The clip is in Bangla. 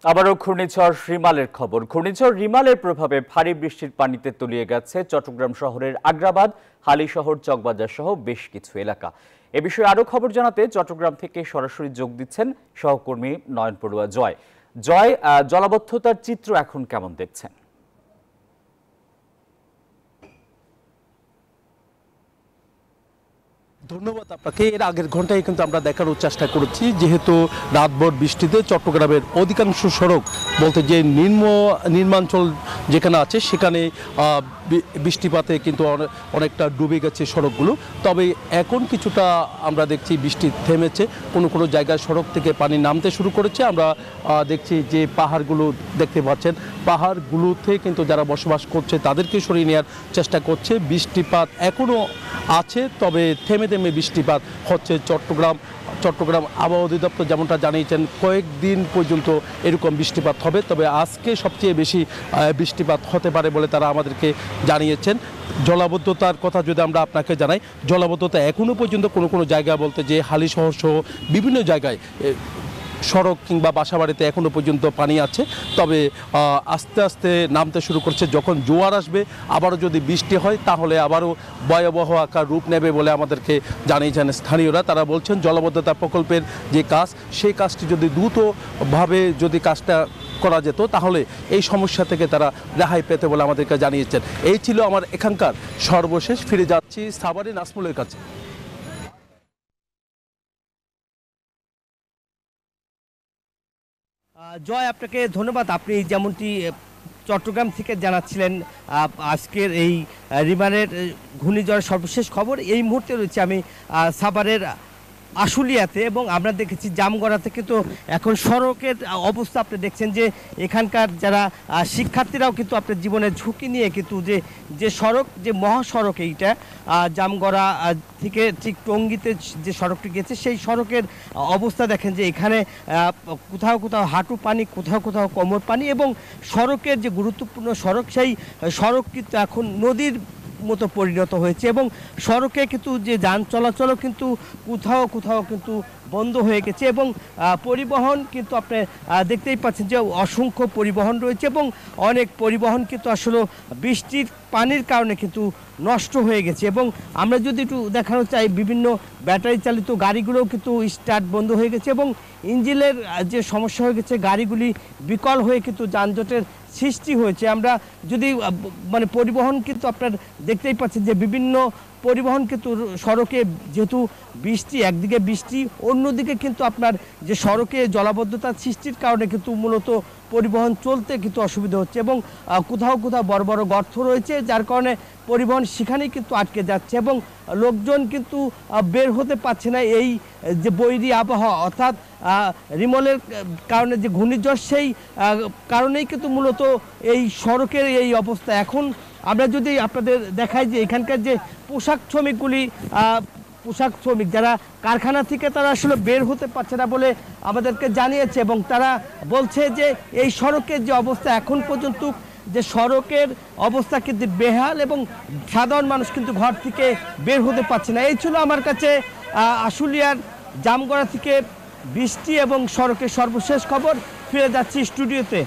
আবারও ঘূর্ণিঝড় রিমালের খবর। ঘূর্ণিঝড় রিমালের প্রভাবে ভারী বৃষ্টির পানিতে তলিয়ে গেছে চট্টগ্রাম শহরের আগ্রাবাদ, হালিশহর, চকবাজার সহ বেশ কিছু এলাকা। এ বিষয়ে আরও খবর জানাতে চট্টগ্রাম থেকে সরাসরি যোগ দিচ্ছেন সহকর্মী নয়ন পড়ুয়া জয়। জয়, জলাবদ্ধতার চিত্র এখন কেমন দেখছেন? ধন্যবাদ আপনাকে। এর আগের ঘন্টায় কিন্তু আমরা দেখানোর চেষ্টা করেছি, যেহেতু রাতভর বৃষ্টিতে চট্টগ্রামের অধিকাংশ সড়ক বলতে যে নিম্নাঞ্চল যেখানে আছে সেখানে বৃষ্টিপাতে কিন্তু অনেকটা ডুবে গেছে সড়কগুলো। তবে এখন কিছুটা আমরা দেখছি বৃষ্টি থেমেছে, কোনো জায়গায় সড়ক থেকে পানি নামতে শুরু করেছে। আমরা দেখছি যে পাহাড়গুলো দেখতে পাচ্ছেন, পাহাড়গুলোতে কিন্তু যারা বসবাস করছে তাদেরকে সরিয়ে নেওয়ার চেষ্টা করছে। বৃষ্টিপাত এখনও আছে, তবে থেমে থেমে বৃষ্টিপাত হচ্ছে। চট্টগ্রাম আবহাওয়া অধিদপ্তর যেমনটা জানিয়েছেন কয়েকদিন পর্যন্ত এরকম বৃষ্টিপাত হবে, তবে আজকে সবচেয়ে বেশি বৃষ্টিপাত হতে পারে বলে তারা আমাদেরকে জানিয়েছেন। জলাবদ্ধতার কথা যদি আমরা আপনাকে জানাই, জলাবদ্ধতা এখনও পর্যন্ত কোনো জায়গায় বলতে যে হালিশহর সহ বিভিন্ন জায়গায় সড়ক কিংবা বাসাবাড়িতে এখনও পর্যন্ত পানি আছে। তবে আস্তে আস্তে নামতে শুরু করছে। যখন জোয়ার আসবে, আবারও যদি বৃষ্টি হয় তাহলে আবারও ভয়াবহ আকার রূপ নেবে বলে আমাদেরকে জানিয়েছেন স্থানীয়রা। তারা বলছেন জলাবদ্ধতা প্রকল্পের যে কাজ, সেই কাজটি যদি দ্রুতভাবে যদি কাজটা করা যেত তাহলে এই সমস্যা থেকে তারা রেহাই পেতে বলে আমাদেরকে জানিয়েছেন। এই ছিল আমার এখানকার সর্বশেষ। ফিরে যাচ্ছি সাভারে নাসমুলের কাছে। জয়, আপনাকে ধন্যবাদ। আপনি যেমনটি চট্টগ্রাম থেকে জানাচ্ছিলেন আজকের এই রিমালের ঘূর্ণিঝড়ের সর্বশেষ খবর। এই মুহূর্তে রয়েছে আমি সাভারের আশুলিয়াতে, এবং আমরা দেখেছি জামগড়া থেকে তো এখন সড়কের অবস্থা আপনি দেখছেন যে এখানকার যারা শিক্ষার্থীরাও কিন্তু আপনার জীবনের ঝুঁকি নিয়ে কিন্তু যে সড়ক, যে মহাসড়ক এইটা জামগড়া থেকে ঠিক টঙ্গীতে যে সড়কটি গেছে, সেই সড়কের অবস্থা দেখেন যে এখানে কোথাও কোথাও হাঁটু পানি, কোথাও কোথাও কোমর পানি, এবং সড়কের যে গুরুত্বপূর্ণ সড়ক, সেই সড়ক কিন্তু এখন নদীর মতো পরিণত হয়েছে, এবং সড়কে কিন্তু যে যান চলাচলও কিন্তু কোথাও কোথাও কিন্তু বন্ধ হয়ে গেছে, এবং পরিবহন কিন্তু আপনি দেখতেই পাচ্ছেন যে অসংখ্য পরিবহন রয়েছে, এবং অনেক পরিবহন কিন্তু আসলে বৃষ্টির পানির কারণে কিন্তু নষ্ট হয়ে গেছে। এবং আমরা যদি একটু দেখানো চাই, বিভিন্ন ব্যাটারি চালিত গাড়িগুলোও কিন্তু স্টার্ট বন্ধ হয়ে গেছে, এবং ইঞ্জিনের যে সমস্যা হয়ে গেছে, গাড়িগুলি বিকল হয়ে কিন্তু যানজটের সৃষ্টি হয়েছে। আমরা যদি পরিবহন কিন্তু আপনার দেখতেই পাচ্ছেন যে বিভিন্ন পরিবহন কিন্তু সড়কে, যেহেতু বৃষ্টি, একদিকে বৃষ্টি, অন্যদিকে কিন্তু আপনার যে সড়কে জলাবদ্ধতার সৃষ্টির কারণে কিন্তু মূলত পরিবহন চলতে কিন্তু অসুবিধা হচ্ছে, এবং কোথাও কোথাও বড় বড় গর্ত রয়েছে, যার কারণে পরিবহন সেখানেই কিন্তু আটকে যাচ্ছে, এবং লোকজন কিন্তু বের হতে পারছে না। এই যে বৈরী আবহাওয়া, অর্থাৎ রিমলের কারণে যে ঘূর্ণিঝড়, সেই কারণেই কিন্তু মূলত এই সড়কের এই অবস্থা। এখন আমরা যদি আপনাদের দেখাই যে এখানকার যে পোশাক শ্রমিক যারা কারখানা থেকে, তারা আসলে বের হতে পারছে না বলে আমাদেরকে জানিয়েছে, এবং তারা বলছে যে এই সড়কের যে অবস্থা, এখন পর্যন্ত যে সড়কের অবস্থা কিন্তু বেহাল, এবং সাধারণ মানুষ কিন্তু ঘর থেকে বের হতে পারছে না। এই ছিল আমার কাছে আশুলিয়ার জামগড়া থেকে বৃষ্টি এবং সড়কের সর্বশেষ খবর। ফিরে যাচ্ছি স্টুডিওতে।